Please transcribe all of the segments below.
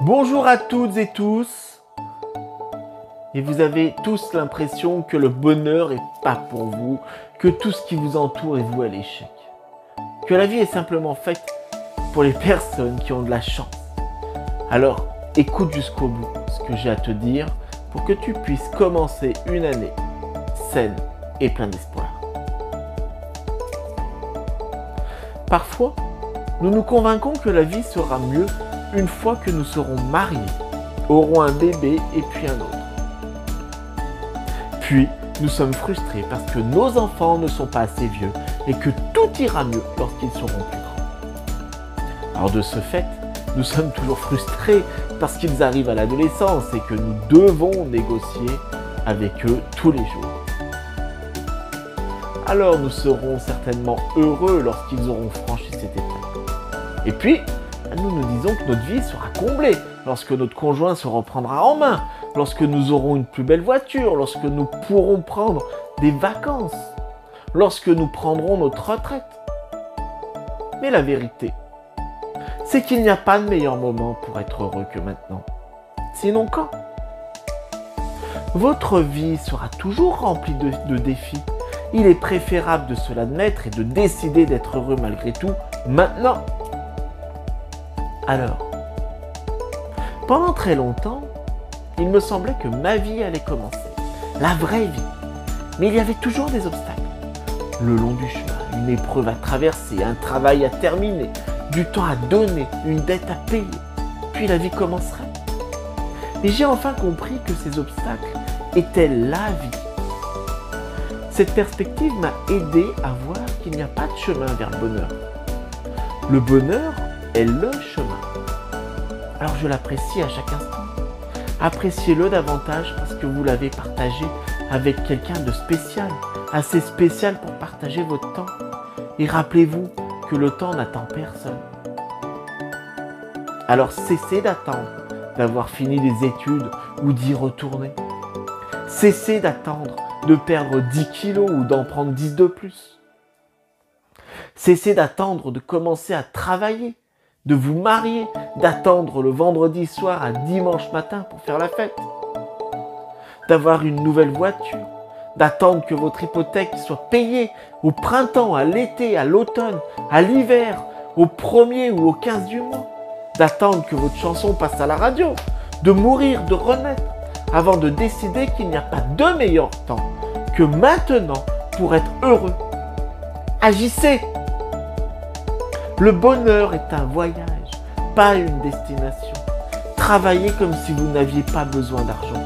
Bonjour à toutes et tous. Et vous avez tous l'impression que le bonheur n'est pas pour vous, que tout ce qui vous entoure est voué à l'échec. Que la vie est simplement faite pour les personnes qui ont de la chance. Alors, écoute jusqu'au bout ce que j'ai à te dire pour que tu puisses commencer une année saine et pleine d'espoir. Parfois, nous nous convainquons que la vie sera mieux une fois que nous serons mariés, aurons un bébé et puis un autre. Puis, nous sommes frustrés parce que nos enfants ne sont pas assez vieux et que tout ira mieux lorsqu'ils seront plus grands. Alors de ce fait, nous sommes toujours frustrés parce qu'ils arrivent à l'adolescence et que nous devons négocier avec eux tous les jours. Alors nous serons certainement heureux lorsqu'ils auront franchi cette étape. Et puis, nous nous disons que notre vie sera comblée lorsque notre conjoint se reprendra en main, lorsque nous aurons une plus belle voiture, lorsque nous pourrons prendre des vacances, lorsque nous prendrons notre retraite. Mais la vérité, c'est qu'il n'y a pas de meilleur moment pour être heureux que maintenant. Sinon quand? Votre vie sera toujours remplie de défis. Il est préférable de se l'admettre et de décider d'être heureux malgré tout maintenant. Alors, pendant très longtemps, il me semblait que ma vie allait commencer, la vraie vie. Mais il y avait toujours des obstacles. Le long du chemin, une épreuve à traverser, un travail à terminer, du temps à donner, une dette à payer. Puis la vie commencerait. Et j'ai enfin compris que ces obstacles étaient la vie. Cette perspective m'a aidé à voir qu'il n'y a pas de chemin vers le bonheur. Le bonheur est le chemin. Alors je l'apprécie à chaque instant. Appréciez-le davantage parce que vous l'avez partagé avec quelqu'un de spécial, assez spécial pour partager votre temps. Et rappelez-vous que le temps n'attend personne. Alors cessez d'attendre d'avoir fini les études ou d'y retourner. Cessez d'attendre de perdre 10 kilos ou d'en prendre 10 de plus. Cessez d'attendre de commencer à travailler, de vous marier, d'attendre le vendredi soir à dimanche matin pour faire la fête, d'avoir une nouvelle voiture, d'attendre que votre hypothèque soit payée au printemps, à l'été, à l'automne, à l'hiver, au 1er ou au 15 du mois, d'attendre que votre chanson passe à la radio, de mourir, de renaître, avant de décider qu'il n'y a pas de meilleur temps que maintenant pour être heureux. Agissez! Le bonheur est un voyage, pas une destination. Travaillez comme si vous n'aviez pas besoin d'argent.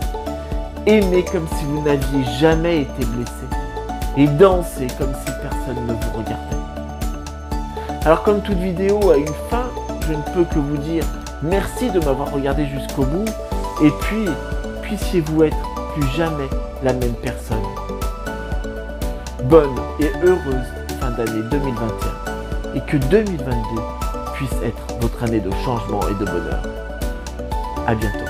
Aimez comme si vous n'aviez jamais été blessé. Et dansez comme si personne ne vous regardait. Alors comme toute vidéo a une fin, je ne peux que vous dire merci de m'avoir regardé jusqu'au bout. Et puis, puissiez-vous être plus jamais la même personne. Bonne et heureuse fin d'année 2021. Et que 2022 puisse être votre année de changement et de bonheur. À bientôt.